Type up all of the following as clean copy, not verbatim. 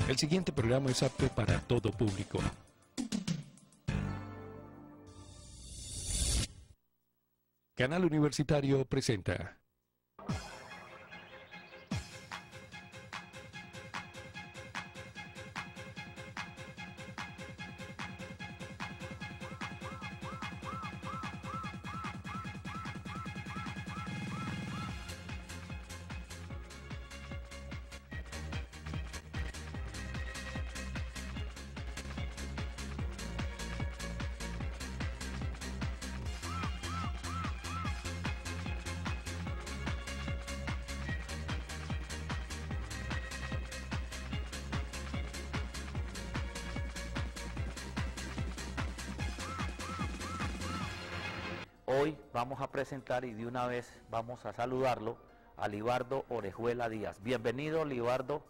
El siguiente programa es apto para todo público. Canal Universitario presenta. Hoy vamos a presentar y de una vez vamos a saludarlo a Libardo Orejuela Díaz. Bienvenido, Libardo,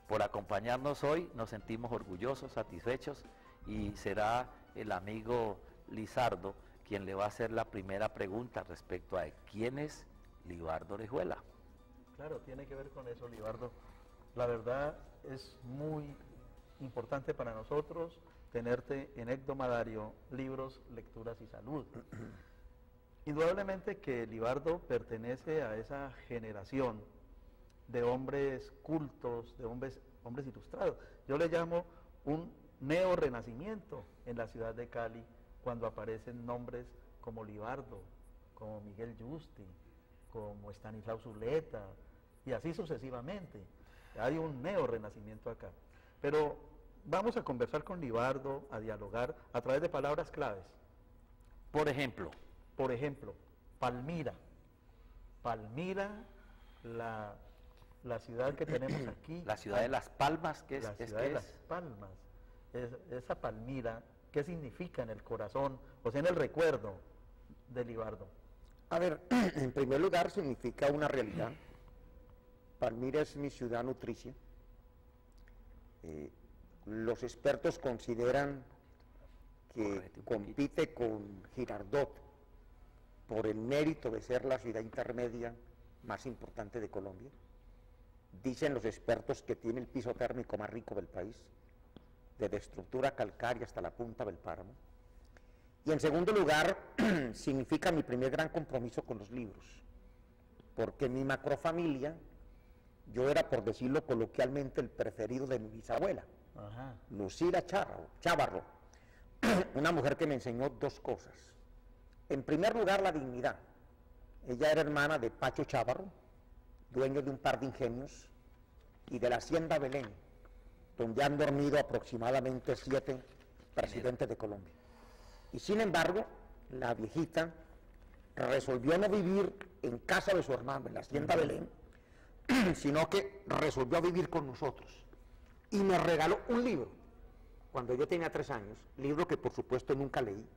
por acompañarnos hoy. Nos sentimos orgullosos, satisfechos, y será el amigo Lizardo quien le va a hacer la primera pregunta respecto a quién es Libardo Orejuela. Claro, tiene que ver con eso, Libardo. La verdad es muy importante para nosotros tenerte en Hebdomadario Libros, Lecturas y Salud. Indudablemente que Libardo pertenece a esa generación de hombres cultos, de hombres ilustrados. Yo le llamo un neorrenacimiento en la ciudad de Cali, cuando aparecen nombres como Libardo, como Miguel Yusti, como Estanislao Zuleta, y así sucesivamente. Hay un neorrenacimiento acá. Pero vamos a conversar con Libardo, a dialogar a través de palabras claves. Por ejemplo, Palmira. Palmira, la ciudad que tenemos aquí. la ciudad de Las Palmas, ¿qué es? La ciudad de Las Palmas. Esa Palmira, ¿qué significa en el corazón, o sea, en el recuerdo de Libardo? A ver, en primer lugar significa una realidad. Palmira es mi ciudad nutricia. Los expertos consideran que compite con Girardot por el mérito de ser la ciudad intermedia más importante de Colombia. Dicen los expertos que tiene el piso térmico más rico del país, desde estructura calcárea hasta la punta del páramo. Y en segundo lugar, significa mi primer gran compromiso con los libros, porque en mi macrofamilia yo era, por decirlo coloquialmente, el preferido de mi bisabuela. Ajá. Lucila Chávarro, una mujer que me enseñó dos cosas. En primer lugar, la dignidad. Ella era hermana de Pacho Chávarro, dueño de un par de ingenios, y de la Hacienda Belén, donde han dormido aproximadamente 7 presidentes de Colombia. Y sin embargo, la viejita resolvió no vivir en casa de su hermano, en la Hacienda Belén, sino que resolvió vivir con nosotros. Y me regaló un libro, cuando yo tenía 3 años, libro que por supuesto nunca leí,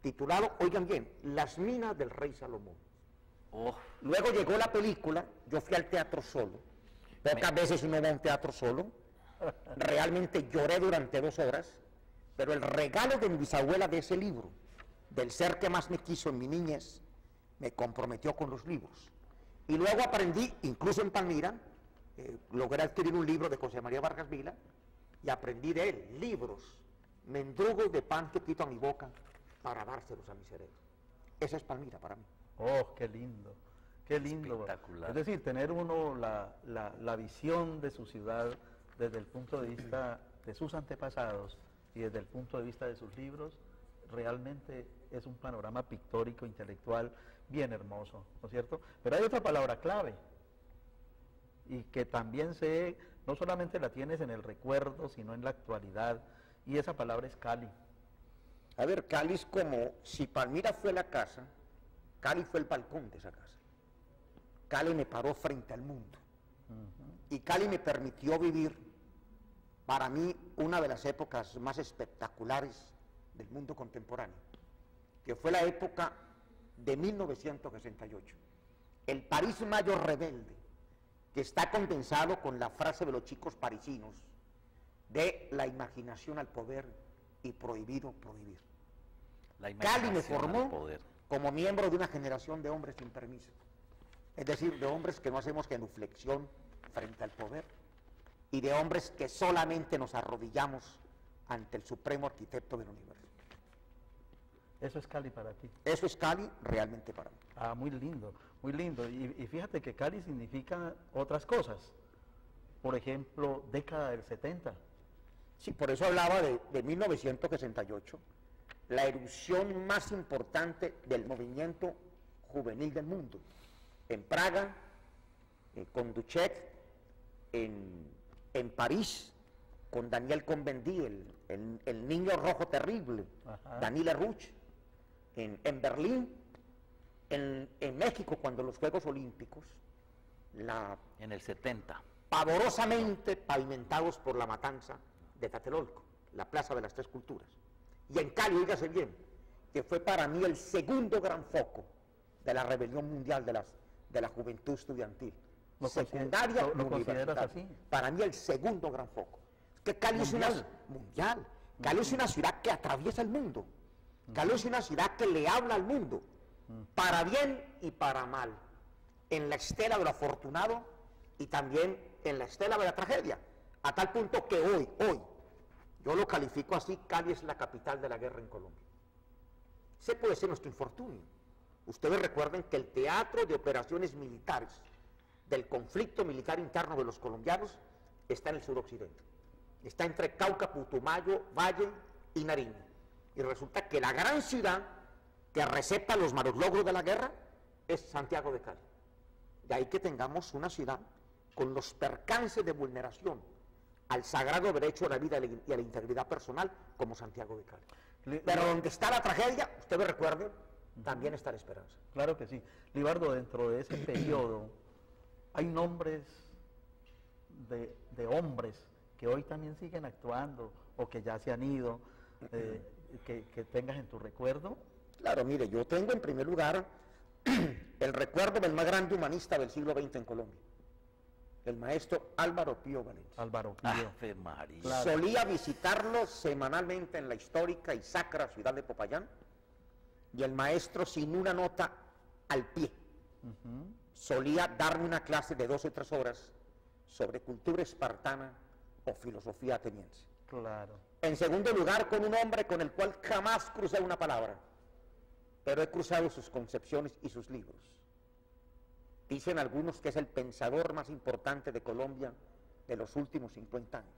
titulado, oigan bien, Las minas del rey Salomón. Luego llegó la película, yo fui al teatro solo, pocas veces uno va a un teatro solo, realmente lloré durante 2 horas, pero el regalo de mi bisabuela de ese libro, del ser que más me quiso en mi niñez, me comprometió con los libros. Y luego aprendí, incluso en Palmira, logré adquirir un libro de José María Vargas Vila y aprendí de él, libros, mendrugos de pan que quito a mi boca para dárselos a mi cerebro. Esa es Palmira para mí. Oh, qué lindo, qué lindo. Espectacular. Es decir, tener uno la visión de su ciudad desde el punto de vista de sus antepasados y desde el punto de vista de sus libros, realmente es un panorama pictórico, intelectual, bien hermoso, ¿no es cierto? Pero hay otra palabra clave, y que también no solamente la tienes en el recuerdo, sino en la actualidad, y esa palabra es Cali. A ver, Cali es como, si Palmira fue la casa, Cali fue el balcón de esa casa. Cali me paró frente al mundo. Y Cali me permitió vivir, para mí, una de las épocas más espectaculares del mundo contemporáneo, que fue la época de 1968. El París mayo rebelde, que está condensado con la frase de los chicos parisinos, de la imaginación al poder y prohibido prohibir. Cali me formó como miembro de una generación de hombres sin permiso, es decir, de hombres que no hacemos genuflexión frente al poder, y de hombres que solamente nos arrodillamos ante el supremo arquitecto del universo. Eso es Cali para ti. Eso es Cali realmente para mí. Ah, muy lindo, muy lindo. Y fíjate que Cali significa otras cosas. Por ejemplo, década del 70. Sí, por eso hablaba de 1968, la erupción más importante del movimiento juvenil del mundo. En Praga, con Duchet, en París, con Daniel Cohn-Bendit, el niño rojo terrible, Daniel Lerouch, en Berlín, en México, cuando los Juegos Olímpicos, en el 70. Pavorosamente pavimentados por la matanza de Tlatelolco, la Plaza de las Tres Culturas. Y en Cali, oígase bien, que fue para mí el segundo gran foco de la rebelión mundial de la juventud estudiantil. Secundaria, ¿Lo consideras así? Para mí el segundo gran foco. Que Cali es una mundial. Cali es una ciudad que atraviesa el mundo. Cali es una ciudad que le habla al mundo, para bien y para mal, en la estela de lo afortunado y también en la estela de la tragedia, a tal punto que hoy, yo lo califico así: Cali es la capital de la guerra en Colombia. Ese puede ser nuestro infortunio. Ustedes recuerden que el teatro de operaciones militares del conflicto militar interno de los colombianos está en el suroccidente. Está entre Cauca, Putumayo, Valle y Nariño. Y resulta que la gran ciudad que receta los malos logros de la guerra es Santiago de Cali. De ahí que tengamos una ciudad con los percances de vulneración al sagrado derecho a la vida y a la integridad personal como Santiago de Cali. Pero donde está la tragedia, ustedes recuerden, también está la esperanza. Claro que sí. Libardo, dentro de ese periodo hay nombres de hombres que hoy también siguen actuando o que ya se han ido, que tengas en tu recuerdo. Claro, mire, yo tengo en primer lugar el recuerdo del más grande humanista del siglo XX en Colombia, el maestro Álvaro Pío Valencia. Álvaro Pío. Ave María. Claro. Solía visitarlo semanalmente en la histórica y sacra ciudad de Popayán, y el maestro, sin una nota al pie, solía darme una clase de 2 o 3 horas sobre cultura espartana o filosofía ateniense. Claro. En segundo lugar, con un hombre con el cual jamás crucé una palabra, pero he cruzado sus concepciones y sus libros. Dicen algunos que es el pensador más importante de Colombia de los últimos 50 años,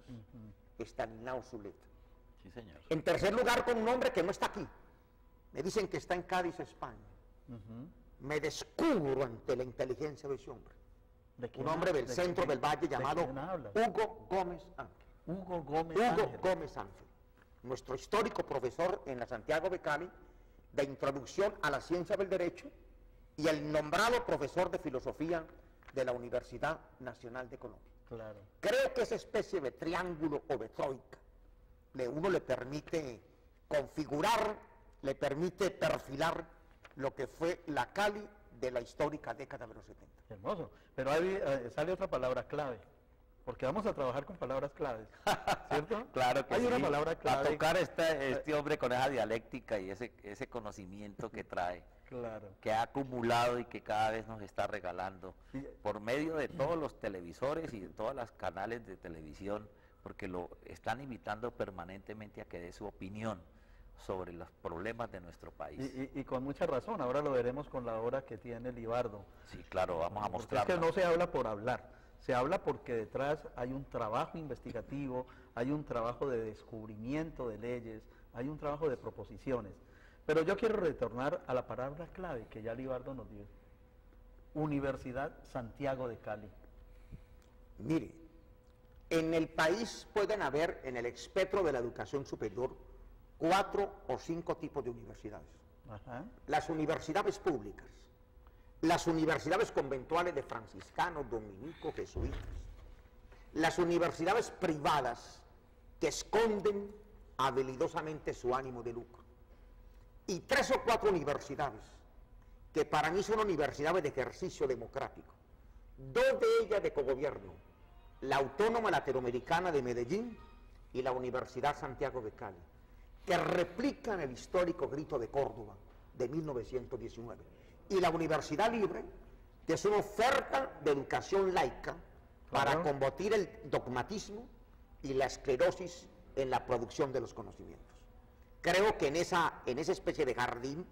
Estanislao Zuleta. Sí, señor. En tercer lugar, con un hombre que no está aquí. Me dicen que está en Cádiz, España. Me descubro ante la inteligencia de ese hombre. Un hombre del centro del valle llamado Hugo Gómez Ángel. Hugo Gómez Ángel, nuestro histórico profesor en la Santiago de Cali de Introducción a la Ciencia del Derecho y el nombrado profesor de Filosofía de la Universidad Nacional de Colombia. Claro. Creo que esa especie de triángulo o de troika uno le permite configurar, le permite perfilar lo que fue la Cali de la histórica década de los 70. Hermoso. Pero ahí sale otra palabra clave, porque vamos a trabajar con palabras claves, ¿cierto? Claro que hay sí. una palabra clave. A tocar este hombre con esa dialéctica y ese conocimiento que trae, Claro. que ha acumulado y que cada vez nos está regalando por medio de todos los televisores y de todos los canales de televisión, porque lo están invitando permanentemente a que dé su opinión sobre los problemas de nuestro país. Y con mucha razón, ahora lo veremos con la obra que tiene Libardo. Sí, claro, vamos a Porque mostrarlo. es que no se habla por hablar, se habla porque detrás hay un trabajo investigativo, hay un trabajo de descubrimiento de leyes, hay un trabajo de proposiciones. Pero yo quiero retornar a la palabra clave que ya Libardo nos dio. Universidad Santiago de Cali. Mire, en el país pueden haber en el espectro de la educación superior 4 o 5 tipos de universidades. Las universidades públicas, las universidades conventuales de franciscanos, dominicos, jesuitas, las universidades privadas que esconden habilidosamente su ánimo de lucro, y 3 o 4 universidades que para mí son universidades de ejercicio democrático, 2 de ellas de cogobierno, la Autónoma Latinoamericana de Medellín y la Universidad Santiago de Cali, que replican el histórico Grito de Córdoba de 1919, y la Universidad Libre, que es una oferta de educación laica para Claro. combatir el dogmatismo y la esclerosis en la producción de los conocimientos. Creo que en esa especie de jardín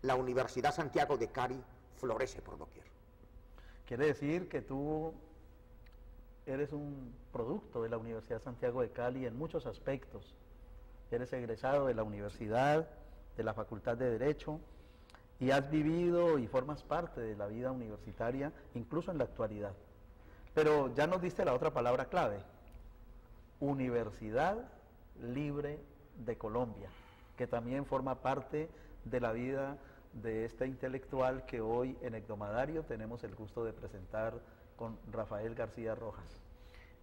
la Universidad Santiago de Cali florece por doquier. Quiere decir que tú eres un producto de la Universidad Santiago de Cali en muchos aspectos. Eres egresado de la universidad, de la Facultad de Derecho, y has vivido y formas parte de la vida universitaria, incluso en la actualidad. Pero ya nos diste la otra palabra clave: Universidad Libre de Colombia, que también forma parte de la vida de este intelectual que hoy en Ecdomadario tenemos el gusto de presentar con Rafael García Rojas.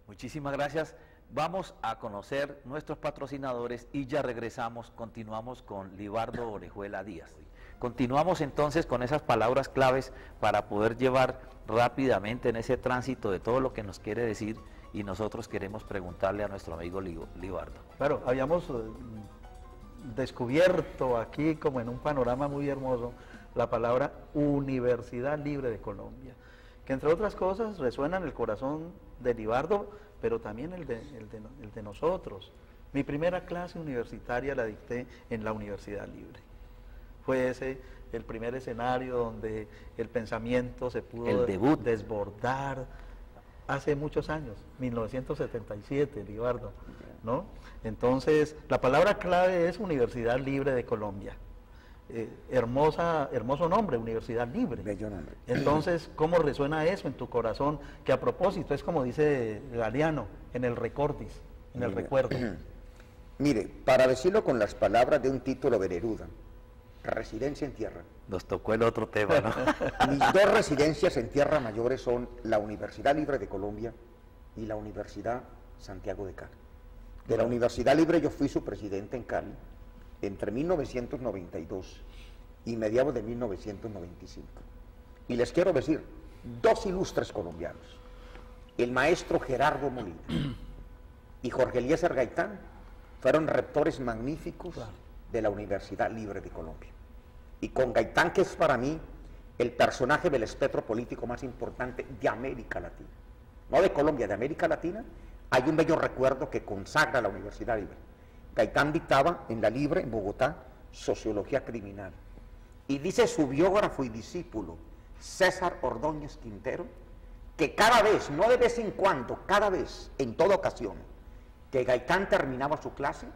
Muchísimas gracias. Vamos a conocer nuestros patrocinadores y ya regresamos, continuamos con Libardo Orejuela Díaz. Continuamos entonces con esas palabras claves para poder llevar rápidamente en ese tránsito de todo lo que nos quiere decir, y nosotros queremos preguntarle a nuestro amigo Libardo. Claro, habíamos descubierto aquí, como en un panorama muy hermoso, la palabra Universidad Libre de Colombia, que entre otras cosas resuena en el corazón de Libardo, pero también el de nosotros. Mi primera clase universitaria la dicté en la Universidad Libre. Fue ese el primer escenario donde el pensamiento se pudo El debut. desbordar hace muchos años, 1977, Libardo, ¿no? Entonces, la palabra clave es Universidad Libre de Colombia. Hermoso nombre, Universidad Libre. Bello nombre. Entonces, ¿cómo resuena eso en tu corazón? Que a propósito, es como dice Galeano, en el recordis, en el recuerdo. Mire, para decirlo con las palabras de un título de Neruda, residencia en tierra. Nos tocó el otro tema, ¿no? Mis dos residencias en tierra mayores son la Universidad Libre de Colombia y la Universidad Santiago de Cali. De la Universidad Libre yo fui su presidente en Cali entre 1992 y mediados de 1995. Y les quiero decir, dos ilustres colombianos, el maestro Gerardo Molina y Jorge Eliezer Gaitán, fueron rectores magníficos de la Universidad Libre de Colombia. Y con Gaitán, que es para mí el personaje del espectro político más importante de América Latina, no de Colombia, de América Latina, hay un bello recuerdo que consagra la Universidad Libre. Gaitán dictaba en la Libre, en Bogotá, Sociología Criminal. Y dice su biógrafo y discípulo, César Ordóñez Quintero, que cada vez, no de vez en cuando, cada vez, en toda ocasión, que Gaitán terminaba su clase,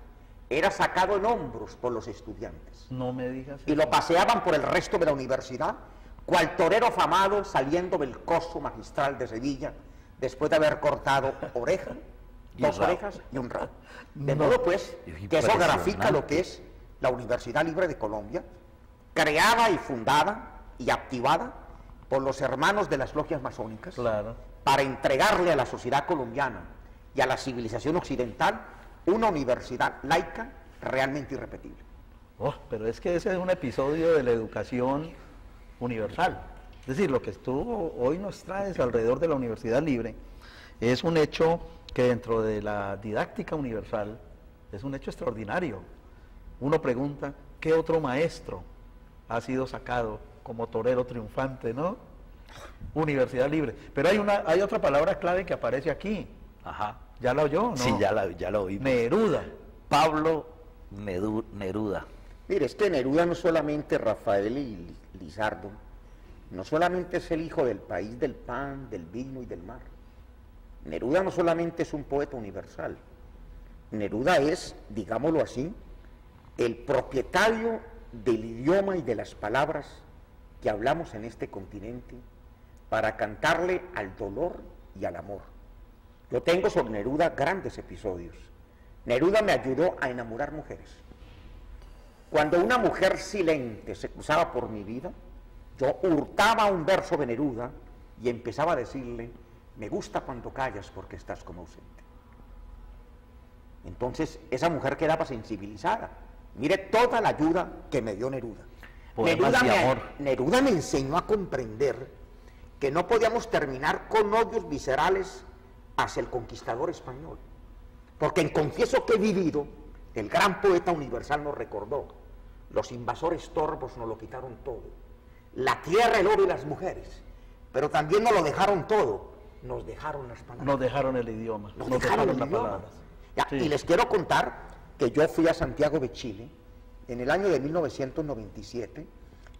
era sacado en hombros por los estudiantes. No me digas Y lo paseaban por el resto de la universidad, cual torero afamado saliendo del coso magistral de Sevilla, después de haber cortado oreja, Y dos rabo. orejas y un rabo. De No. modo pues, Es que eso grafica impresionante. lo que es la Universidad Libre de Colombia, creada y fundada y activada por los hermanos de las logias masónicas, Claro. para entregarle a la sociedad colombiana y a la civilización occidental una universidad laica realmente irrepetible. Oh, pero es que ese es un episodio de la educación universal. Es decir, lo que tú hoy nos traes alrededor de la Universidad Libre es un hecho que dentro de la didáctica universal es un hecho extraordinario. Uno pregunta, ¿qué otro maestro ha sido sacado como torero triunfante, no? Universidad Libre. Pero hay otra palabra clave que aparece aquí. Ajá. ¿Ya la oyó, no? Sí, ya lo oímos. Neruda. Pablo Neruda. Mire, es que Neruda no solamente, Rafael y Lizardo, no solamente es el hijo del país del pan, del vino y del mar. Neruda no solamente es un poeta universal. Neruda es, digámoslo así, el propietario del idioma y de las palabras que hablamos en este continente para cantarle al dolor y al amor. Yo tengo sobre Neruda grandes episodios. Neruda me ayudó a enamorar mujeres. Cuando una mujer silente se cruzaba por mi vida, yo hurtaba un verso de Neruda y empezaba a decirle, me gusta cuando callas porque estás como ausente. Entonces esa mujer quedaba sensibilizada. Mire toda la ayuda que me dio Neruda. Poemas de amor. Neruda me enseñó a comprender que no podíamos terminar con odios viscerales hacia el conquistador español. Porque en Confieso que he vivido, el gran poeta universal nos recordó, los invasores torvos nos lo quitaron todo, la tierra, el oro y las mujeres, pero también nos lo dejaron todo, nos dejaron las palabras. Nos dejaron el idioma, Nos dejaron las el idioma. palabras. Ya, Sí. y les quiero contar que yo fui a Santiago de Chile en el año de 1997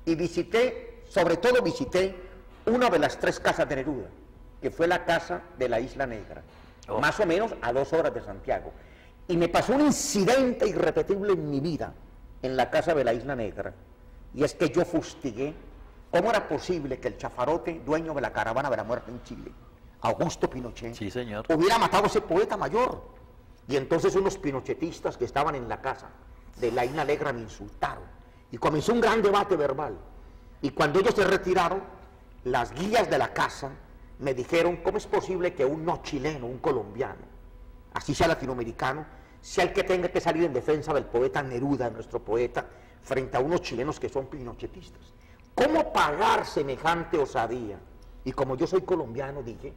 y visité, sobre todo visité, una de las 3 casas de Neruda, que fue la casa de la Isla Negra, más o menos a 2 horas de Santiago. Y me pasó un incidente irrepetible en mi vida en la casa de la Isla Negra, y es que yo fustigué cómo era posible que el chafarote, dueño de la caravana de la muerte en Chile, Augusto Pinochet, Sí, señor. hubiera matado a ese poeta mayor. Y entonces unos pinochetistas que estaban en la casa de la Isla Negra me insultaron. Y comenzó un gran debate verbal. Y cuando ellos se retiraron, las guías de la casa me dijeron, ¿cómo es posible que un no chileno, un colombiano, así sea latinoamericano, sea el que tenga que salir en defensa del poeta Neruda, nuestro poeta, frente a unos chilenos que son pinochetistas? ¿Cómo pagar semejante osadía? Y como yo soy colombiano, dije,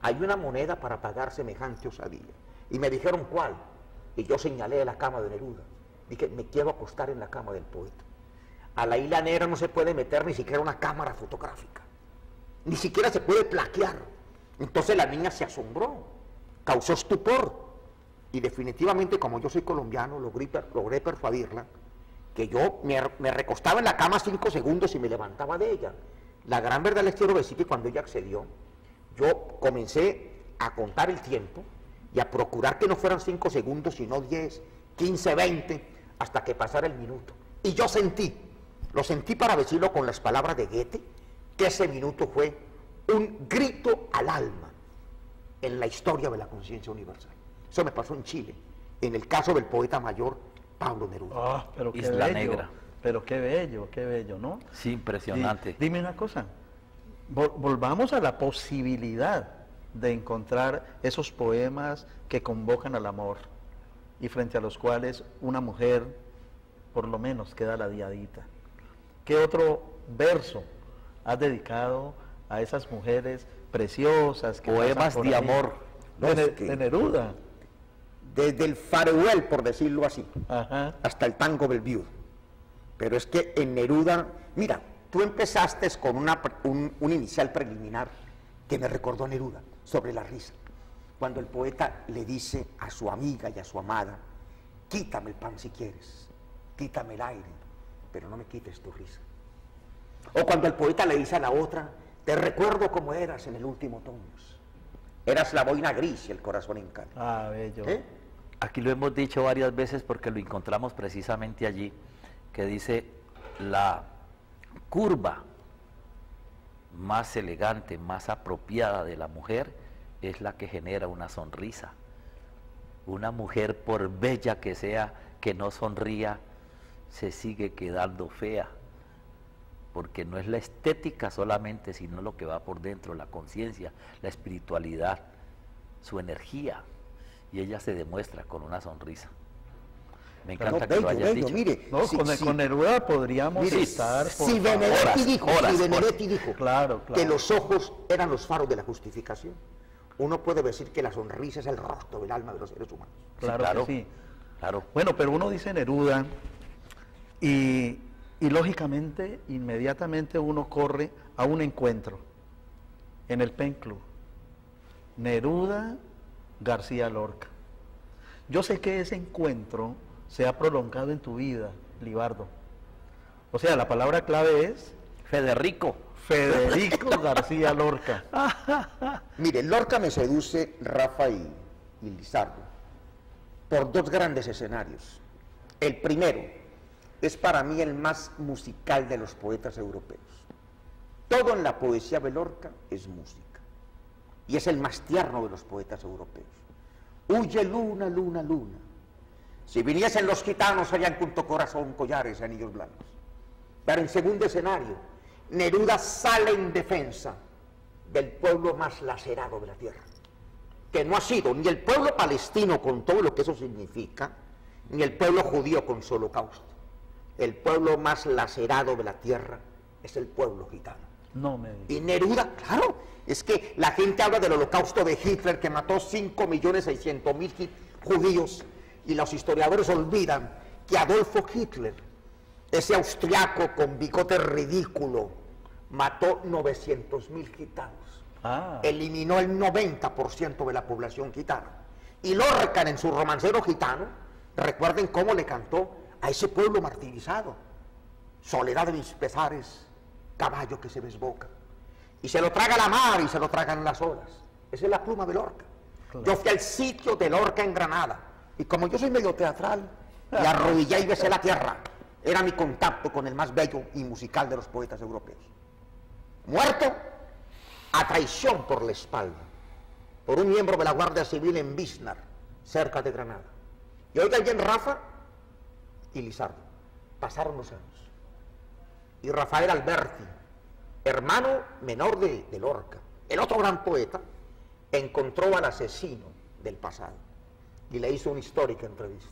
hay una moneda para pagar semejante osadía. Y me dijeron, ¿cuál? Y yo señalé la cama de Neruda. Dije, me quiero acostar en la cama del poeta. A la Isla Negra no se puede meter ni siquiera una cámara fotográfica. Ni siquiera se puede plaquear. Entonces la niña se asombró, causó estupor. Y definitivamente, como yo soy colombiano, logré persuadirla que yo me recostaba en la cama 5 segundos y me levantaba de ella. La gran verdad les quiero decir que cuando ella accedió, yo comencé a contar el tiempo y a procurar que no fueran 5 segundos, sino 10, 15, 20, hasta que pasara el minuto. Y yo lo sentí para decirlo con las palabras de Goethe, que ese minuto fue un grito al alma en la historia de la conciencia universal. Eso me pasó en Chile, en el caso del poeta mayor Pablo Neruda. Ah, pero qué Isla bello, Negra. pero qué bello, ¿no? Sí, impresionante. Dime una cosa, volvamos a la posibilidad de encontrar esos poemas que convocan al amor y frente a los cuales una mujer por lo menos queda ladeadita. ¿Qué otro verso has dedicado a esas mujeres preciosas que Poemas pasan por de ahí? amor. De Neruda. Desde el farewell, por decirlo así, Ajá. hasta el tango del viudo. Pero es que en Neruda, mira, tú empezaste con un inicial preliminar que me recordó a Neruda, sobre la risa. Cuando el poeta le dice a su amiga y a su amada, quítame el pan si quieres, quítame el aire, pero no me quites tu risa. O cuando el poeta le dice a la otra, te recuerdo como eras en el último tonus. Eras la boina gris y el corazón en calma. Ah, bello. ¿Eh? Aquí lo hemos dicho varias veces porque lo encontramos precisamente allí, que dice la curva más elegante, más apropiada de la mujer es la que genera una sonrisa. Una mujer, por bella que sea, que no sonría, se sigue quedando fea, porque no es la estética solamente, sino lo que va por dentro, la conciencia, la espiritualidad, su energía, y ella se demuestra con una sonrisa. Me encanta que lo hayas dicho. Mire, No, con Neruda podríamos mire, estar por si favor. Benedetti dijo Claro, que claro. los ojos eran los faros de la justificación, uno puede decir que la sonrisa es el rostro del alma de los seres humanos. Claro, claro. que sí. Claro. Bueno, pero uno dice Neruda y lógicamente, inmediatamente uno corre a un encuentro en el Pen Club. Neruda, García Lorca. Yo sé que ese encuentro se ha prolongado en tu vida, Libardo. O sea, la palabra clave es Federico. Federico García Lorca. Mire, Lorca me seduce, Rafa y Lizardo, por 2 grandes escenarios. El primero es para mí el más musical de los poetas europeos. Todo en la poesía de Lorca es música, y es el más tierno de los poetas europeos. Huye luna, luna, luna. Si viniesen los gitanos harían con tu corazón collares y anillos blancos. Pero en segundo escenario, Neruda sale en defensa del pueblo más lacerado de la tierra, que no ha sido ni el pueblo palestino con todo lo que eso significa, ni el pueblo judío con su holocausto. El pueblo más lacerado de la tierra es el pueblo gitano. No me digas. Y Neruda, claro, es que la gente habla del holocausto de Hitler, que mató 5.600.000 judíos, y los historiadores olvidan que Adolfo Hitler, ese austriaco con bigote ridículo, mató 900.000 gitanos. eliminó el 90% de la población gitana. Y Lorca, en su romancero gitano, recuerden cómo le cantó a ese pueblo martirizado: soledad de mis pesares, caballo que se desboca, y se lo traga la mar y se lo tragan las olas. Esa es la pluma de Lorca. Claro. Yo fui al sitio de Lorca en Granada, y como yo soy medio teatral, me arrodillé y besé la tierra. Era mi contacto con el más bello y musical de los poetas europeos. Muerto a traición por la espalda, por un miembro de la Guardia Civil en Biznar, cerca de Granada. Y oiga bien, Rafa y Lizardo, pasaron los años. Y Rafael Alberti, hermano menor de Lorca, el otro gran poeta, encontró al asesino del pasado y le hizo una histórica entrevista.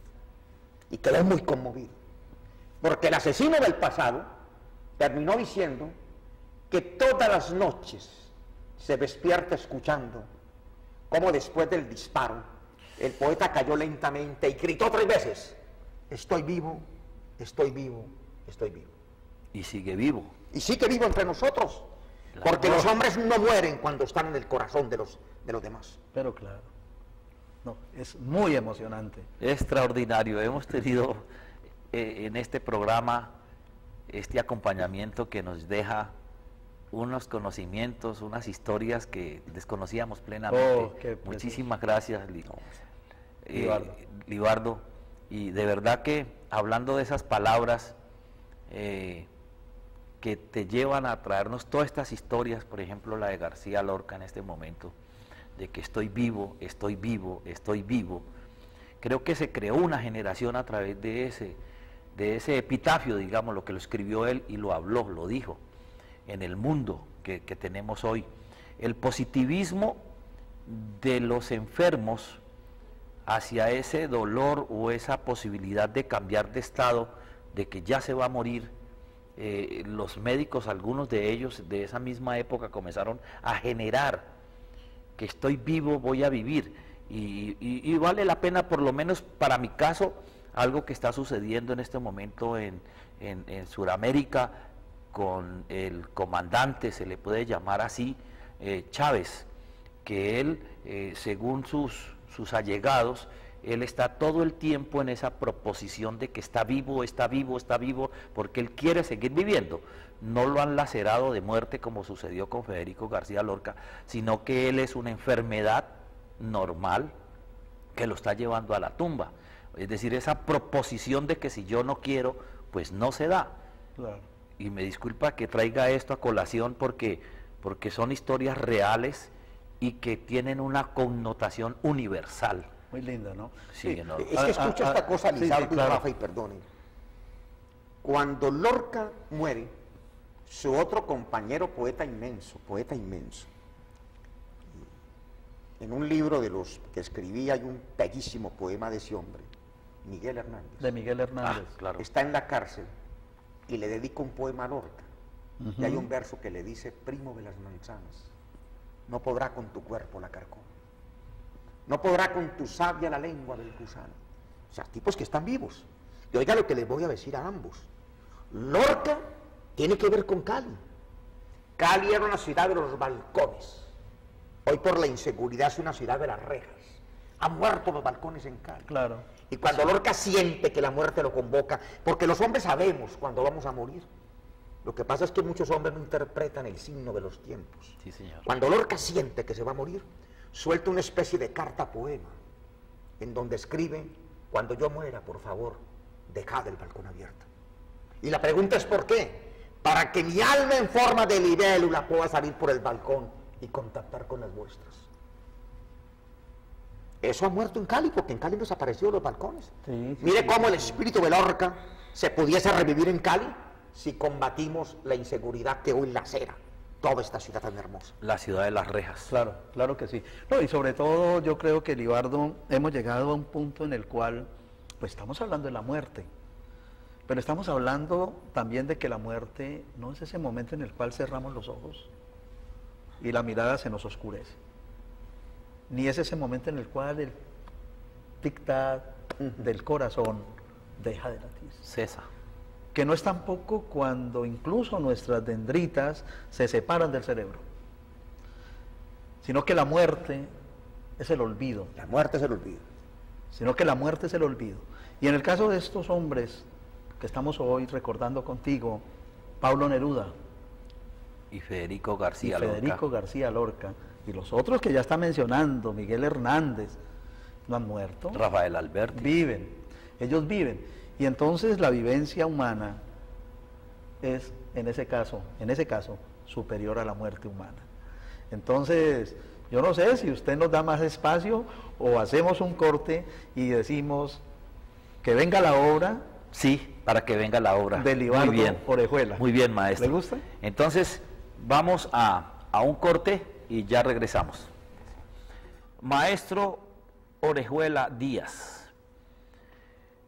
Y quedó muy conmovido, porque el asesino del pasado terminó diciendo que todas las noches se despierta escuchando cómo después del disparo el poeta cayó lentamente y gritó 3 veces: estoy vivo, estoy vivo, estoy vivo. Y sigue vivo. Y sigue vivo entre nosotros, claro, porque los hombres no mueren cuando están en el corazón de los demás. Pero claro, no, es muy emocionante. Extraordinario. Hemos tenido en este programa este acompañamiento que nos deja unos conocimientos, unas historias que desconocíamos plenamente. Muchísimas gracias, Libardo. Y de verdad que, hablando de esas palabras que te llevan a traernos todas estas historias, por ejemplo la de García Lorca en este momento, de que estoy vivo, estoy vivo, estoy vivo, creo que se creó una generación a través de ese epitafio, digamos, lo que lo escribió él y lo habló, lo dijo, en el mundo que tenemos hoy. El positivismo de los enfermos hacia ese dolor o esa posibilidad de cambiar de estado, de que ya se va a morir. Los médicos, algunos de ellos de esa misma época, comenzaron a generar que estoy vivo, voy a vivir, y vale la pena, por lo menos para mi caso, algo que está sucediendo en este momento en Sudamérica, con el comandante, se le puede llamar así, Chávez, que él, según sus allegados, él está todo el tiempo en esa proposición de que está vivo, está vivo, está vivo, porque él quiere seguir viviendo. No lo han lacerado de muerte como sucedió con Federico García Lorca, sino que él es una enfermedad normal que lo está llevando a la tumba. Es decir, esa proposición de que si yo no quiero, pues no se da. Claro. Y me disculpa que traiga esto a colación porque son historias reales y que tienen una connotación universal. Muy linda, ¿no? Sí, no. Es que escucha esta cosa, Lizardo, sí, claro. Rafa, y perdonen. Cuando Lorca muere, su otro compañero poeta inmenso, en un libro de los que escribí hay un bellísimo poema de ese hombre, Miguel Hernández. De Miguel Hernández. Claro. Está en la cárcel y le dedica un poema a Lorca. Y hay un verso que le dice: primo de las manzanas, no podrá con tu cuerpo la carcoma, no podrá con tu savia la lengua del gusano. O sea, tipos que están vivos. Y oiga lo que les voy a decir a ambos. Lorca tiene que ver con Cali. Cali era una ciudad de los balcones. Hoy por la inseguridad es una ciudad de las rejas. Han muerto los balcones en Cali. Claro. Y cuando Lorca siente que la muerte lo convoca, porque los hombres sabemos cuando vamos a morir. Lo que pasa es que muchos hombres no interpretan el signo de los tiempos. Sí, señor. Cuando Lorca siente que se va a morir, suelta una especie de carta poema, en donde escribe: cuando yo muera, por favor, dejad el balcón abierto. Y la pregunta es ¿por qué? Para que mi alma en forma de libélula pueda salir por el balcón y contactar con las vuestras. Eso ha muerto en Cali, porque en Cali desaparecieron los balcones. Mire cómo el espíritu de Lorca se pudiese revivir en Cali si combatimos la inseguridad que hoy lacera toda esta ciudad tan hermosa. La ciudad de las rejas. Claro, claro que sí. No, y sobre todo yo creo que, Libardo, hemos llegado a un punto en el cual, pues estamos hablando de la muerte, pero estamos hablando también de que la muerte no es ese momento en el cual cerramos los ojos y la mirada se nos oscurece, ni es ese momento en el cual el tic-tac del corazón deja de latir. Cesa. Que no es tampoco cuando incluso nuestras dendritas se separan del cerebro. sino que la muerte es el olvido. La muerte es el olvido. Sino que la muerte es el olvido. Y en el caso de estos hombres que estamos hoy recordando contigo, Pablo Neruda Y Federico García y Federico García Lorca, y los otros que ya está mencionando, Miguel Hernández, no han muerto. Rafael Alberti. Viven, ellos viven. Y entonces la vivencia humana es, en ese caso, superior a la muerte humana. Entonces, yo no sé si usted nos da más espacio o hacemos un corte y decimos que venga la obra. Sí, para que venga la obra. De Libardo Muy bien. Orejuela. Muy bien, maestro. ¿Le gusta? Entonces, vamos a un corte y ya regresamos. Maestro Orejuela Díaz.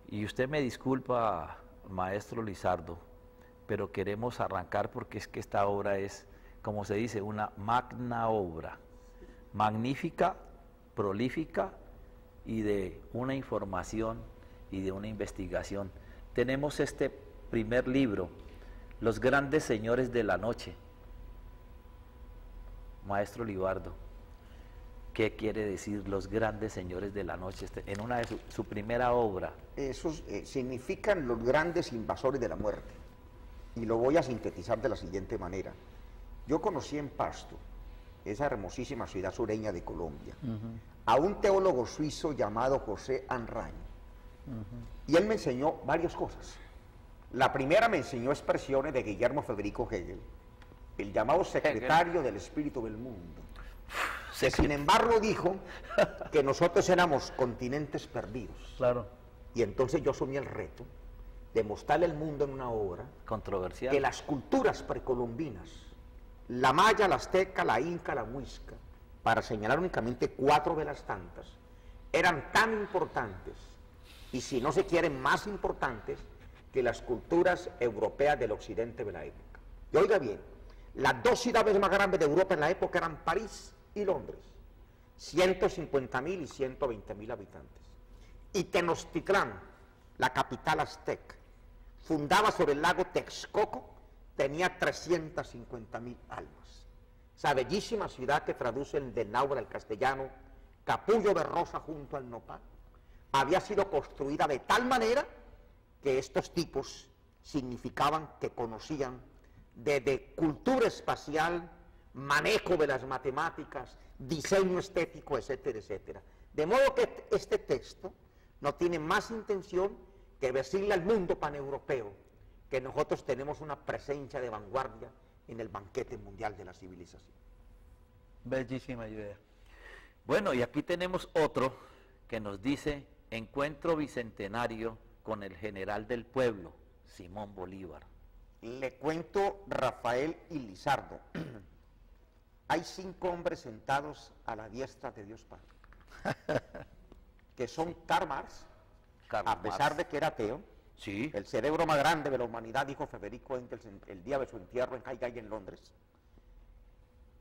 Y usted me disculpa, maestro Lizardo, pero queremos arrancar porque es que esta obra es, como se dice, una magna obra. Magnífica, prolífica y de una información y de una investigación. Tenemos este primer libro, Los grandes señores de la noche. Maestro Libardo, ¿qué quiere decir los grandes señores de la noche? En una de su primera obra. Esos significan los grandes invasores de la muerte. Y lo voy a sintetizar de la siguiente manera. Yo conocí en Pasto, esa hermosísima ciudad sureña de Colombia, a un teólogo suizo llamado José Anrain. Y él me enseñó varias cosas. La primera me enseñó expresiones de Guillermo Federico Hegel, el llamado secretario del espíritu del mundo. Que, sin embargo, dijo que nosotros éramos continentes perdidos. Claro. Y entonces yo asumí el reto de mostrarle al mundo en una obra Controversial. que las culturas precolombinas, la maya, la azteca, la inca, la muisca, para señalar únicamente 4 de las tantas, eran tan importantes, y si no se quieren más importantes, que las culturas europeas del occidente de la época. Y oiga bien, las 2 ciudades más grandes de Europa en la época eran París y Londres, 150.000 y 120.000 habitantes. Y Tenochtitlán, la capital azteca, fundada sobre el lago Texcoco, tenía 350.000 almas. Esa bellísima ciudad que traducen del náhuatl al castellano, Capullo de Rosa junto al nopal, había sido construida de tal manera que estos tipos significaban que conocían desde cultura espacial, manejo de las matemáticas, diseño estético, etcétera, etcétera. De modo que este texto no tiene más intención que decirle al mundo paneuropeo que nosotros tenemos una presencia de vanguardia en el banquete mundial de la civilización. Bellísima idea. Bueno, y aquí tenemos otro que nos dice: encuentro bicentenario con el general del pueblo, Simón Bolívar. Le cuento Rafael y Lizardo. Hay 5 hombres sentados a la diestra de Dios Padre, que son Karl Marx, a pesar de que era ateo, sí, el cerebro más grande de la humanidad, dijo Federico Engels el día de su entierro en Highgate, en Londres,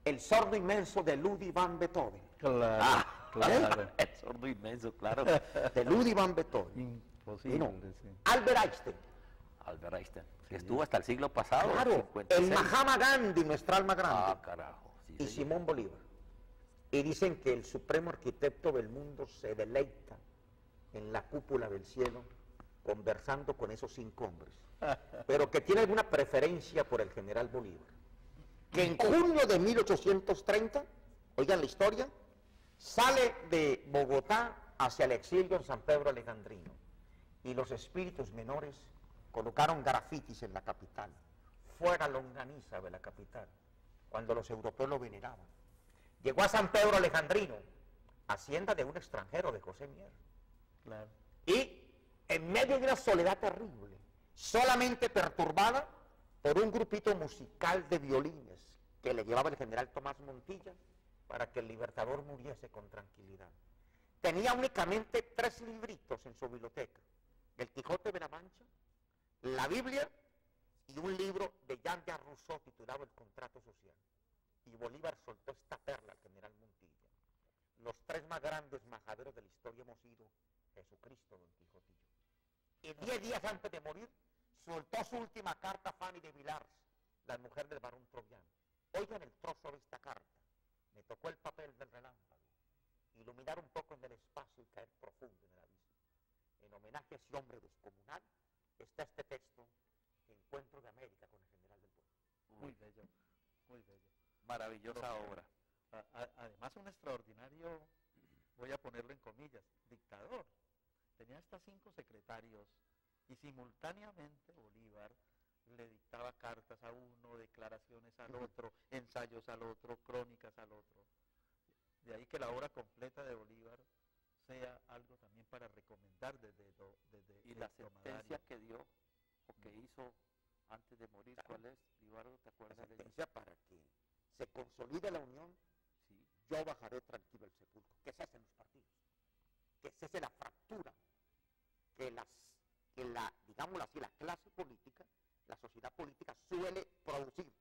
el sordo inmenso de Ludwig van Beethoven. Claro, claro. El sordo inmenso, claro. De Ludwig van Beethoven. Imposible, No. sí. Albert Einstein. Albert Einstein, que estuvo hasta el siglo pasado. Claro, 56. el Mahatma Gandhi, nuestra alma grande. Ah, carajo. Sí, Y señor. Simón Bolívar. Y dicen que el supremo arquitecto del mundo se deleita en la cúpula del cielo conversando con esos 5 hombres, pero que tiene alguna preferencia por el general Bolívar, que en junio de 1830, oigan la historia, sale de Bogotá hacia el exilio en San Pedro Alejandrino, y los espíritus menores colocaron grafitis en la capital, fuera longaniza de la capital, cuando los europeos lo veneraban. Llegó a San Pedro Alejandrino, hacienda de un extranjero, de José Mier. Claro. Y en medio de una soledad terrible, solamente perturbada por un grupito musical de violines que le llevaba el general Tomás Montilla para que el Libertador muriese con tranquilidad. Tenía únicamente 3 libritos en su biblioteca: El Quijote de la Mancha, la Biblia y un libro de Jean-Jacques Rousseau titulado El Contrato Social. Y Bolívar soltó esta perla al general Montilla: los 3 más grandes majaderos de la historia hemos sido Jesucristo, Don Quijote y yo. Y 10 días antes de morir, soltó su última carta a Fanny de Villars, la mujer del barón Troviano. Oigan el trozo de esta carta me tocó el papel del relámpago, iluminar un poco en el espacio y caer profundo en el abismo. En homenaje a ese hombre descomunal está este texto, Encuentro de América con el general del pueblo. Muy bello, muy bello. Maravillosa obra. Además, un extraordinario, voy a ponerlo en comillas, dictador. Tenía hasta 5 secretarios y simultáneamente Bolívar le dictaba cartas a uno, declaraciones al otro, ensayos al otro, crónicas al otro. De ahí que la obra completa de Bolívar sea algo también para recomendar desde Y el la dromedario. sentencia que dio o que hizo antes de morir, ¿cuál es? Libardo, ¿te La acuerdas de ella? sentencia para que se consolide la unión, Sí. yo bajaré tranquilo el sepulcro, que cesen los partidos, que cese la fractura, digámoslo así, la clase política, la sociedad política suele producir,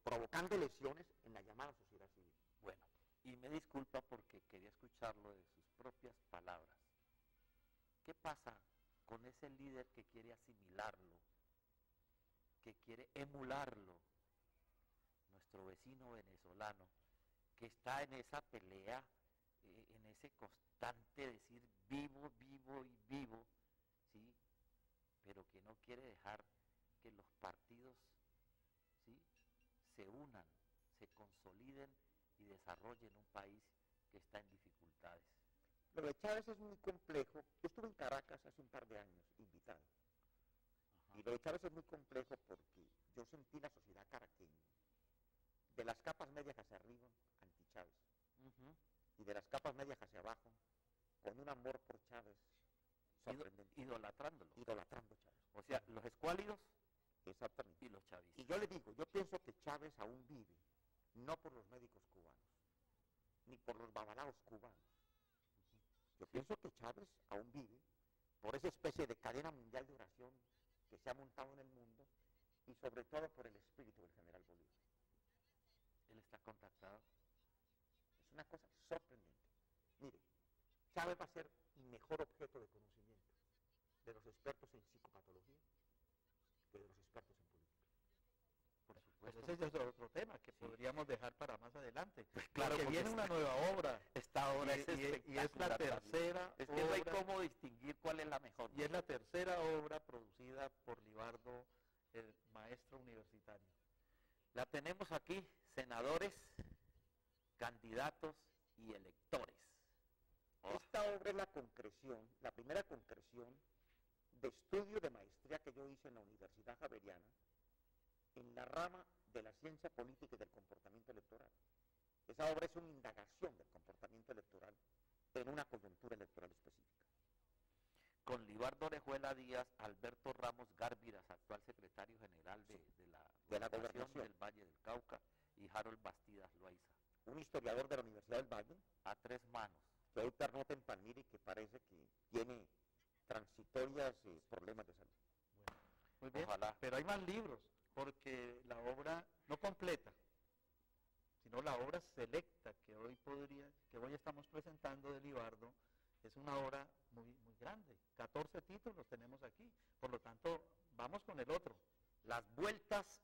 provocando lesiones en la llamada sociedad civil. Bueno, y me disculpa porque quería escucharlo de sus propias palabras. ¿Qué pasa con ese líder que quiere asimilarlo, que quiere emularlo? Nuestro vecino venezolano, que está en esa pelea, en ese constante decir vivo, vivo y vivo, ¿sí? Pero que no quiere dejar que los partidos, ¿sí?, se unan, se consoliden y desarrollen un país que está en dificultades. Lo de Chávez es muy complejo. Yo estuve en Caracas hace un par de años, invitado. Ajá. Y lo de Chávez es muy complejo porque yo sentí la sociedad caraqueña, de las capas medias hacia arriba, anti-Chávez, Ujú. y de las capas medias hacia abajo, con un amor por Chávez sorprendente, Idolatrándolo. idolatrando a Chávez. O sea, los escuálidos Exactamente. y los chavistas. Y yo le digo, yo pienso que Chávez aún vive, no por los médicos cubanos, ni por los babalaos cubanos. Yo pienso que Chávez aún vive por esa especie de cadena mundial de oración que se ha montado en el mundo y sobre todo por el espíritu del general Bolívar. Él está contactado. Es una cosa sorprendente. Mire, Chávez va a ser el mejor objeto de conocimiento de los expertos en psicopatología que de los expertos en política. Por Pues supuesto. ese ya es otro tema que Sí. podríamos dejar para más adelante. claro, porque porque viene una nueva obra. Esta obra Y- es y- y es la espectacular también. tercera Es que no hay obra. cómo distinguir cuál es la mejor. Y es la tercera obra producida por Libardo, el maestro universitario. La tenemos aquí, senadores, candidatos y electores. Esta obra es la concreción, la primera concreción de estudio de maestría que yo hice en la Universidad Javeriana en la rama de la ciencia política y del comportamiento electoral. Esa obra es una indagación del comportamiento electoral en una coyuntura electoral específica. Con Libardo Orejuela Díaz, Alberto Ramos Gárviras, actual secretario general de la Gobernación del Valle del Cauca, y Harold Bastidas Loaiza. Un historiador de la Universidad del Valle, A 3 manos. que hoy pernota en Palmira y que parece que tiene transitorias problemas de salud. Bueno, muy bien. Ojalá. Pero hay más libros, porque la obra no completa, sino la obra selecta que hoy estamos presentando de Libardo, es una obra muy, muy grande. 14 títulos tenemos aquí. Por lo tanto, vamos con el otro. Las vueltas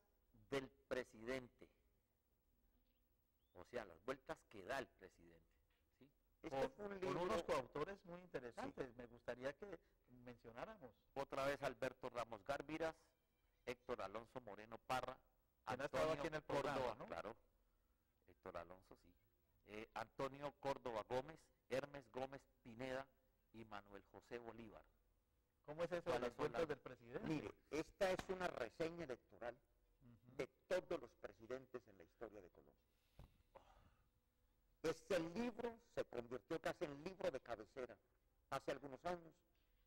del presidente. O sea, las vueltas que da el presidente. ¿Sí? Este fue un Con libro, unos coautores muy interesantes. Me gustaría que mencionáramos. Otra vez Alberto Ramos Gárviras, Héctor Alonso Moreno Parra, ¿Quién ha estado aquí en el programa, Córdoba, no? claro, Héctor Alonso, sí. Antonio Córdoba Gómez, Hermes Gómez Pineda y Manuel José Bolívar. ¿Cómo es eso de ¿Cuáles las son vueltas las- del presidente? mire, esta es una reseña electoral Ujú. de todos los presidentes en la historia de Colombia. Este libro se convirtió casi en libro de cabecera hace algunos años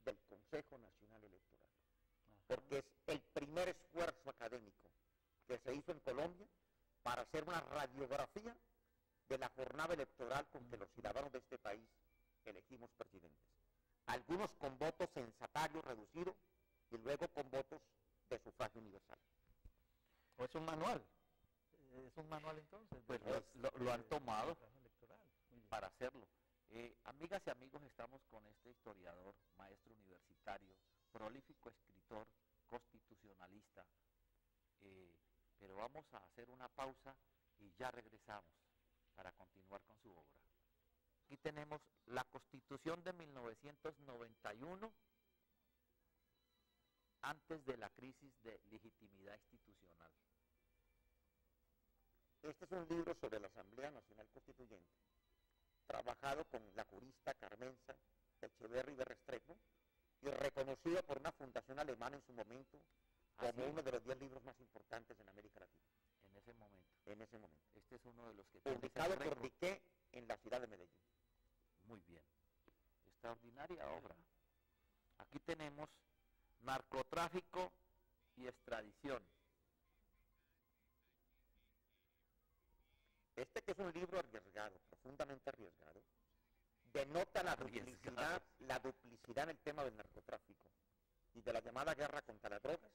del Consejo Nacional Electoral, Ajá. porque es el primer esfuerzo académico que se hizo en Colombia para hacer una radiografía de la jornada electoral con que los ciudadanos de este país elegimos presidentes. Algunos con votos censatarios reducidos y luego con votos de sufragio universal. ¿O es un manual? ¿Es un manual entonces? Pues De- lo han de- tomado de trabajo electoral. Muy bien. para hacerlo. Amigas y amigos, estamos con este historiador, maestro universitario, prolífico escritor, constitucionalista, pero vamos a hacer una pausa y ya regresamos. para continuar con su obra. Aquí tenemos la Constitución de 1991, antes de la crisis de legitimidad institucional. Este es un libro sobre la Asamblea Nacional Constituyente, trabajado con la jurista Carmenza Echeverry de Restrepo y reconocido por una fundación alemana en su momento como uno de los 10 libros más importantes en América Latina. En ese momento. En ese momento. Este es uno de los que tiene Publicado por Riquet en la ciudad de Medellín. Muy bien. Extraordinaria obra. Aquí tenemos narcotráfico y extradición. Este, que es un libro arriesgado, profundamente arriesgado, denota la duplicidad en el tema del narcotráfico y de la llamada guerra contra las drogas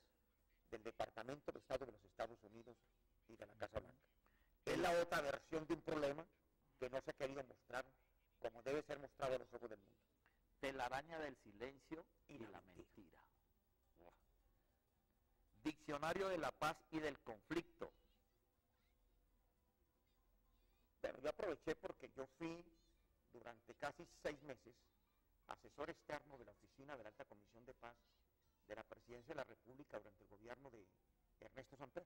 del Departamento de Estado de los Estados Unidos y de la Casa Blanca. Es la otra versión de un problema que no se ha querido mostrar como debe ser mostrado a los ojos del mundo. Telaraña del silencio y la mentira. Diccionario de la paz y del conflicto. Bueno, yo aproveché porque yo fui durante casi 6 meses asesor externo de la Oficina de la Alta Comisión de Paz de la Presidencia de la República durante el gobierno de Ernesto Samper.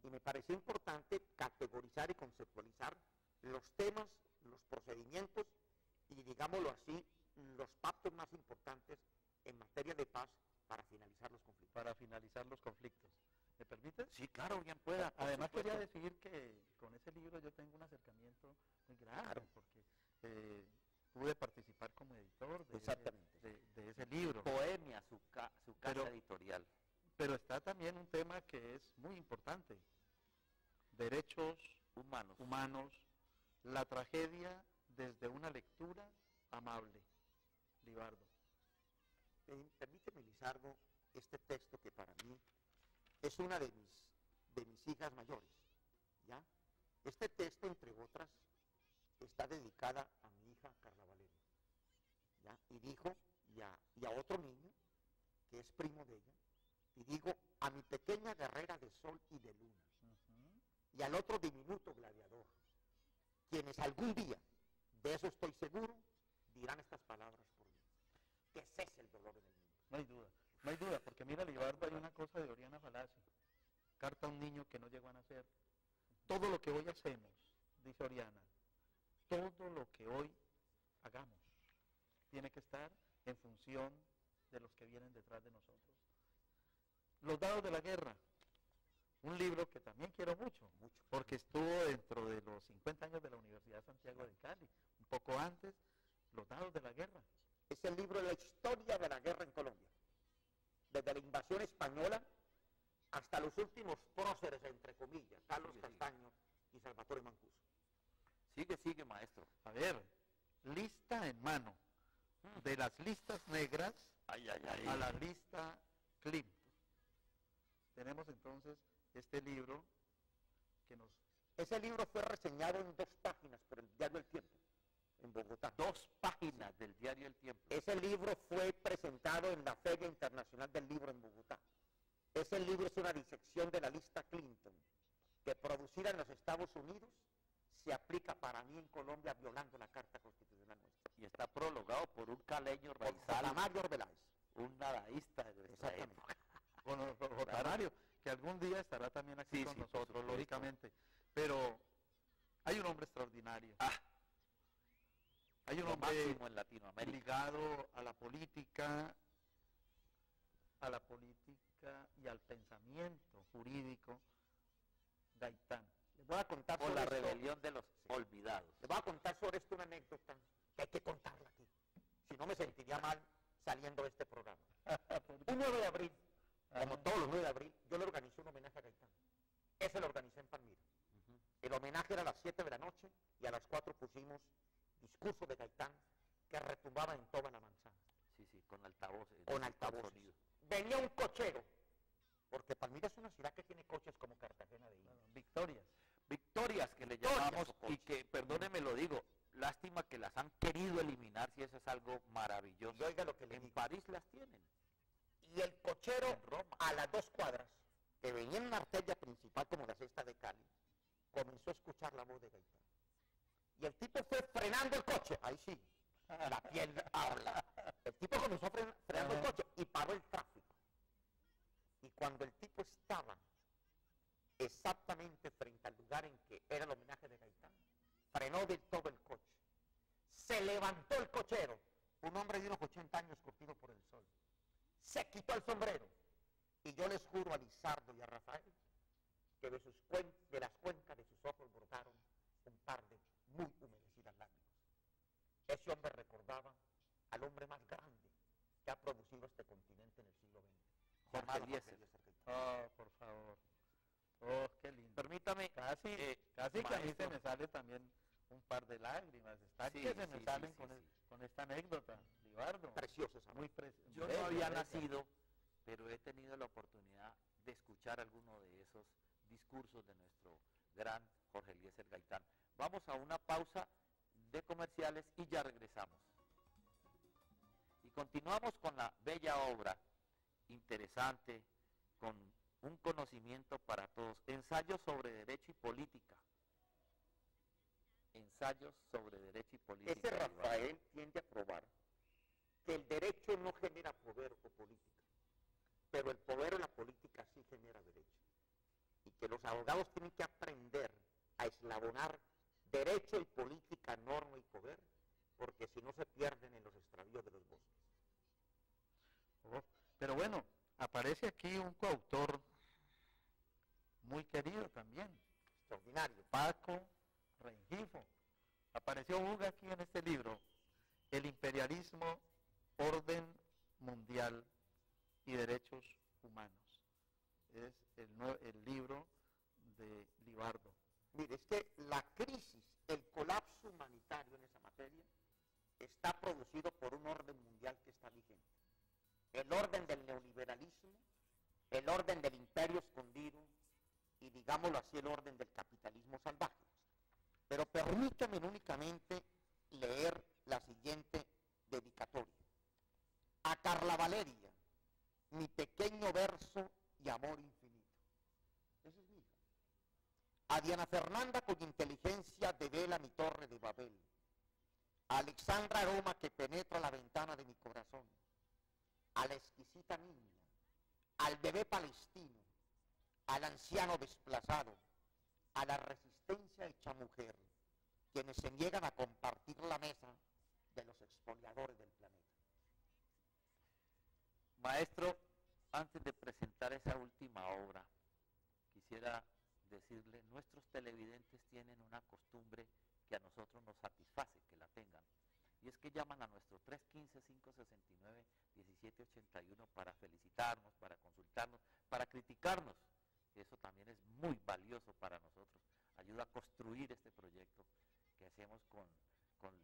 Y me pareció importante categorizar y conceptualizar los temas, los procedimientos y, digámoslo así, los pactos más importantes en materia de paz para finalizar los conflictos. Para finalizar los conflictos. ¿Me permite? Sí, claro, bien pueda. Además quería decir que con ese libro yo tengo un acercamiento muy grande, porque pude participar como editor de ese libro. Bohemia, su casa editorial. Pero está también un tema que es muy importante. Derechos humanos, la tragedia desde una lectura amable. Libardo. Permíteme, Lizardo, este texto que para mí es una de mis hijas mayores, ¿ya? Este texto, entre otras, está dedicada a mi hija Carla Valeria, ¿ya? Y dijo, y a otro niño, que es primo de ella, y digo, a mi pequeña guerrera de sol y de luna, y al otro diminuto gladiador, quienes algún día, de eso estoy seguro, dirán estas palabras por mí. Que cese el dolor en el mundo. No hay duda, porque mira, Libardo, hay una cosa de Oriana Fallaci. Carta a un niño que no llegó a nacer. Todo lo que hoy hacemos, dice Oriana, todo lo que hoy hagamos, tiene que estar en función de los que vienen detrás de nosotros. Los dados de la guerra, un libro que también quiero mucho, porque estuvo dentro de los 50 años de la Universidad de Santiago de Cali, un poco antes, Los dados de la guerra. Es el libro de la historia de la guerra en Colombia, desde la invasión española hasta los últimos próceres, entre comillas, Carlos Castaño y Salvatore Mancuso. Sigue, maestro. A ver, lista en mano, de las listas negras a la lista Clinton. Tenemos entonces este libro que nos... Ese libro fue reseñado en 2 páginas por el diario El Tiempo, en Bogotá. 2 páginas del diario El Tiempo. Ese libro fue presentado en la Feria Internacional del Libro en Bogotá. Ese libro es una disección de la lista Clinton, que producida en los Estados Unidos se aplica para mí en Colombia violando la Carta Constitucional nuestra. Y está prologado por un caleño raizal, Mario Arbeláez, un nadaísta de nuestra época. Con J. Mario, que algún día estará también aquí con nosotros, lógicamente. Pero hay un hombre extraordinario. Hay un hombre en Latinoamérica, ligado a la política y al pensamiento jurídico, Gaitán. Les voy a contar por sobre la rebelión de los olvidados. Les voy a contar sobre esto una anécdota que hay que contarla aquí. Si no me sentiría mal saliendo de este programa. Un 9 de abril, como todos los 9 de abril, yo le organizé un homenaje a Gaitán. Ese lo organicé en Palmira. El homenaje era a las 7 de la noche y a las 4 pusimos discurso de Gaitán que retumbaba en toda la manzana. Sí, con altavoces. Con altavoces. Venía un cochero, porque Palmira es una ciudad que tiene coches como Cartagena de Indias. Victorias que le llamamos y que, perdóneme lo digo, lástima que las han querido eliminar, si eso es algo maravilloso. Y oiga lo que le en digo. París las tienen. Y el cochero En Roma. a las 2 cuadras, que venía en una arteria principal como la Sexta de Cali, comenzó a escuchar la voz de Gaitán. Y el tipo fue frenando el coche. Ahí sí, la piel habla. El tipo comenzó frenando el coche y paró el tráfico. Y cuando el tipo estaba exactamente frente al lugar en que era el homenaje de Gaitán, frenó del todo el coche. Se levantó el cochero, un hombre de unos 80 años curtido por el sol. Se quitó el sombrero. Y yo les juro a Lizardo y a Rafael que de las cuencas de sus ojos brotaron un par de muy humedecidas lágrimas. Ese hombre recordaba al hombre más grande que ha producido este continente en el siglo XX. Jorge Eliezer. Oh, por favor. Oh, qué lindo. Permítame, Casi que a mí maestro. se me sale también un par de lágrimas. Están Sí, que se me sí, salen sí, con, sí. Con esta anécdota, Libardo. Preciosa esa Muy Yo no había nacido, pero he tenido la oportunidad de escuchar alguno de esos discursos de nuestro gran Jorge Eliezer Gaitán. Vamos a una pausa de comerciales y ya regresamos. Y continuamos con la bella obra, interesante, con un conocimiento para todos. Ensayos sobre derecho y política. Ensayos sobre derecho y política. Ese Rafael tiende a probar que el derecho no genera poder o política, pero el poder o la política sí genera derecho. Y que los abogados tienen que aprender a eslabonar derecho y política, norma y poder, porque si no se pierden en los extravíos de los bosques. Oh, pero bueno, aparece aquí un coautor muy querido también, Extraordinario. Paco Rengifo. Apareció Hugo aquí en este libro, El imperialismo, orden mundial y derechos humanos. Es el libro de Libardo. Mire, es que la crisis, el colapso humanitario en esa materia, está producido por un orden mundial que está vigente. El orden del neoliberalismo, el orden del imperio escondido y, digámoslo así, el orden del capitalismo salvaje. Pero permítame únicamente leer la siguiente dedicatoria. A Carla Valeria, mi pequeño verso y amor infinito. Esa es mi hija. A Diana Fernanda, cuya inteligencia devela mi torre de Babel. A Alexandra Aroma, que penetra la ventana de mi corazón. A la exquisita niña, al bebé palestino, al anciano desplazado, a la resistencia hecha mujer, quienes se niegan a compartir la mesa de los expoliadores del planeta. Maestro, antes de presentar esa última obra, quisiera decirle, nuestros televidentes tienen una costumbre que a nosotros nos satisface que la tengan, y es que llaman a nuestro 315-569-1781 para felicitarnos, para consultarnos, para criticarnos. Eso también es muy valioso para nosotros, ayuda a construir este proyecto que hacemos con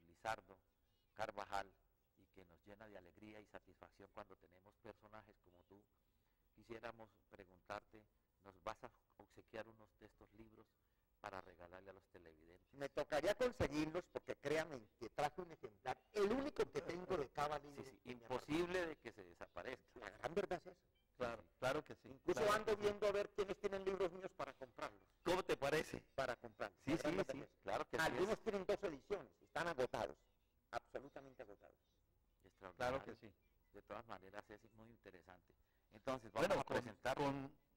Lizardo Carvajal y que nos llena de alegría y satisfacción cuando tenemos personajes como tú. Quisiéramos preguntarte, ¿nos vas a obsequiar unos de estos libros para regalarle a los televidentes? Me tocaría conseguirlos porque créanme que traje un ejemplar, el único que tengo de cada libro. Sí, imposible de que se desaparezca. La gran verdad es esa. Claro, claro que sí. Incluso claro ando que viendo a ver quiénes tienen libros míos para comprarlos. ¿Cómo te parece? Para comprarlos. Sí, La gran sí, verdad sí, es esa. claro que sí. Algunos tienen 2 ediciones, están agotados, absolutamente agotados. Extraordinario. Claro que sí. De todas maneras es muy interesante. Entonces, vamos a presentar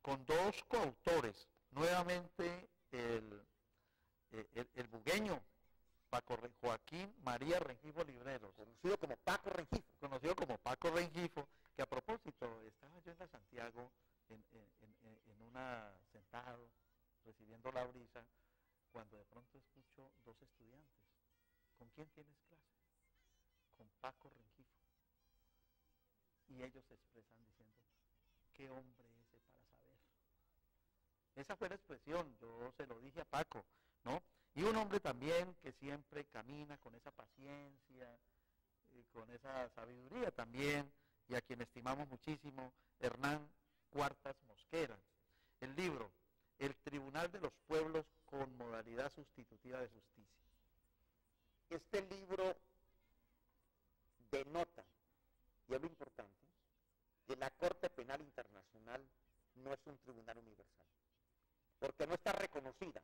con 2 coautores. Nuevamente el bugueño, Joaquín María Rengifo Libreros, Conocido como Paco Rengifo. conocido como Paco Rengifo, que a propósito, estaba yo en la Santiago, en una sentado, recibiendo la brisa, cuando de pronto escucho 2 estudiantes. ¿Con quién tienes clase? Con Paco Rengifo. Y ellos se expresan diciendo, ¿qué hombre ese para saber? Esa fue la expresión, yo se lo dije a Paco, ¿no? Y un hombre también que siempre camina con esa paciencia, con esa sabiduría también, y a quien estimamos muchísimo, Hernán Cuartas Mosquera. El libro, El Tribunal de los Pueblos con modalidad sustitutiva de justicia. Este libro denota, y es lo importante, que la Corte Penal Internacional no es un tribunal universal, porque no está reconocida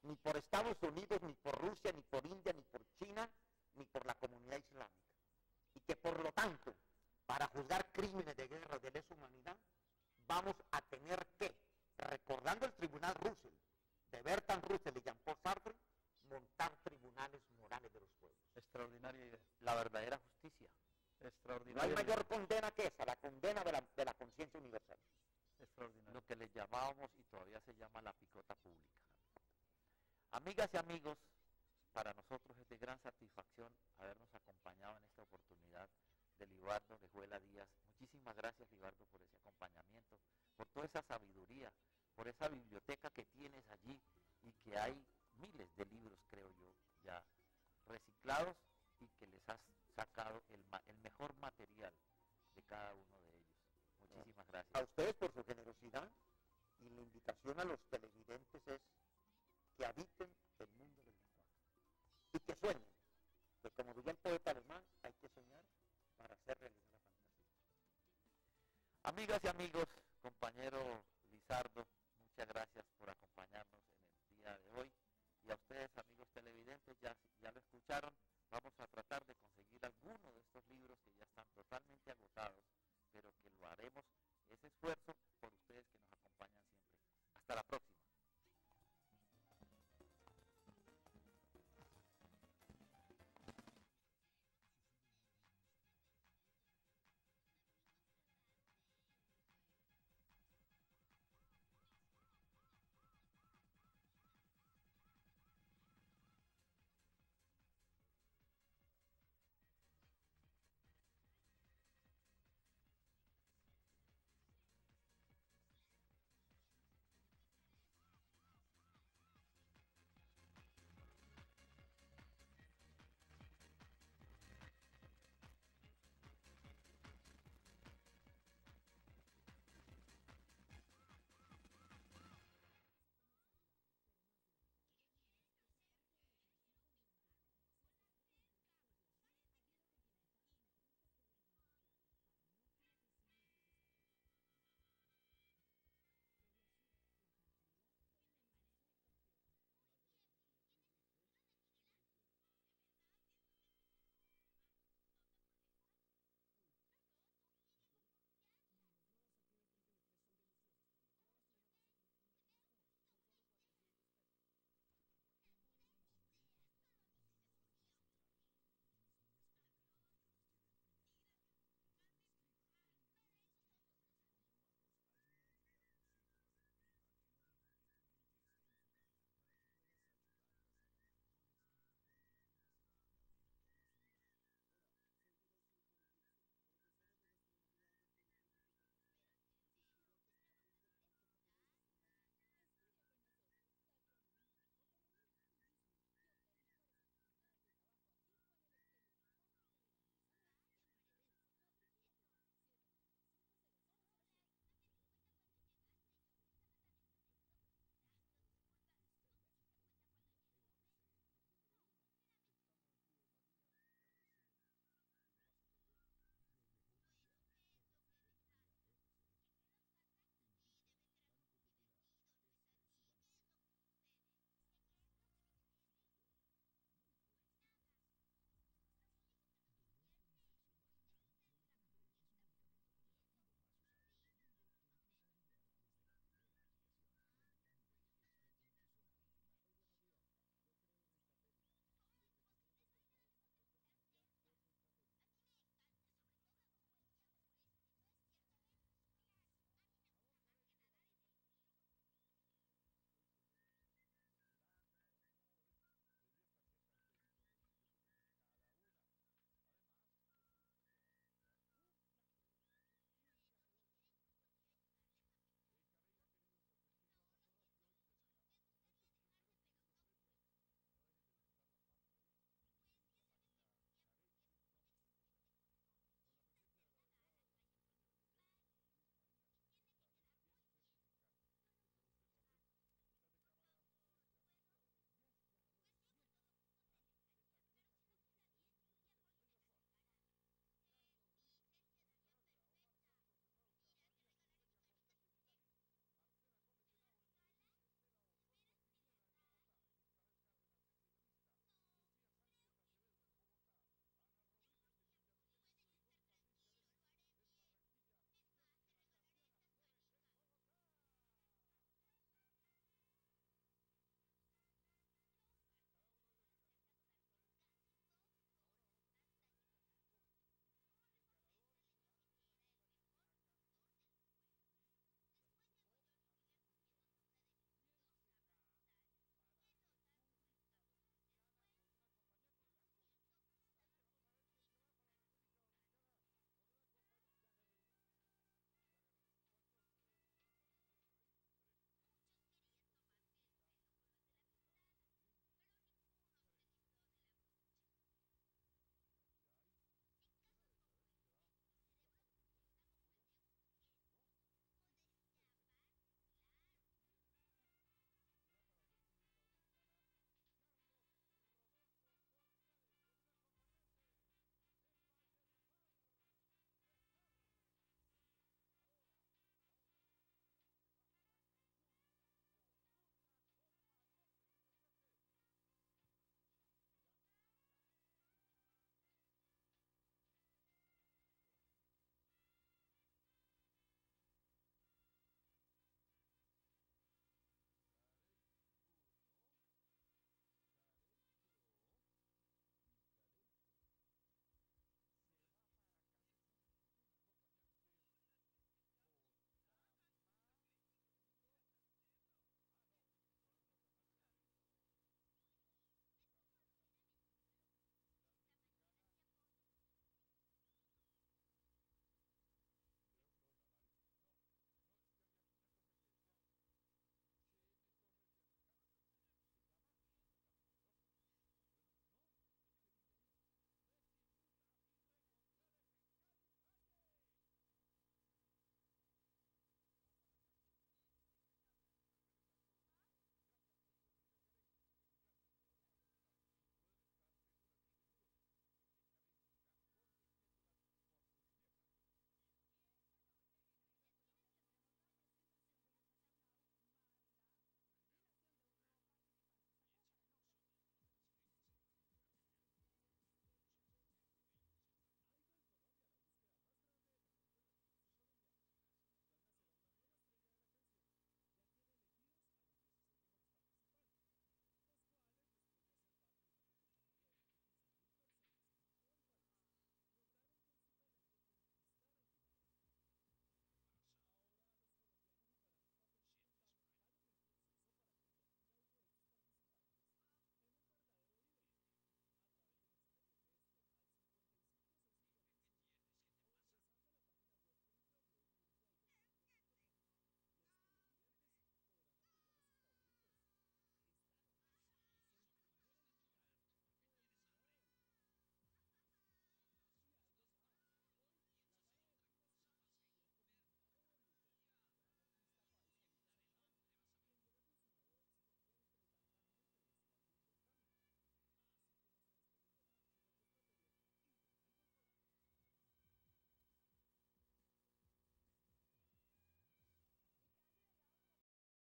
ni por Estados Unidos, ni por Rusia, ni por India, ni por China, ni por la comunidad islámica. Y que por lo tanto, para juzgar crímenes de guerra de lesa humanidad, vamos a tener que, recordando el tribunal Russell, de Bertrand Russell y Jean-Paul Sartre, montar tribunales morales de los pueblos. Extraordinaria idea. La verdadera justicia. No hay Extraordinaria. mayor condena que esa, la condena de la conciencia universal. Extraordinaria. Lo que le llamábamos y todavía se llama la picota pública. Amigas y amigos, para nosotros es de gran satisfacción habernos acompañado en esta oportunidad de Libardo Orejuela Díaz. Muchísimas gracias, Libardo, por ese acompañamiento, por toda esa sabiduría, por esa biblioteca que tienes allí y que hay miles de libros, creo yo, ya reciclados y que les has sacado el mejor material de cada uno de ellos. Muchísimas A gracias. ustedes por su generosidad, y la invitación a los televidentes es que habiten el mundo del lenguaje y que sueñen, que como diría el poeta alemán, hay que soñar para hacer realidad la fantasía. Amigas y amigos, compañero Lizardo, muchas gracias por acompañarnos.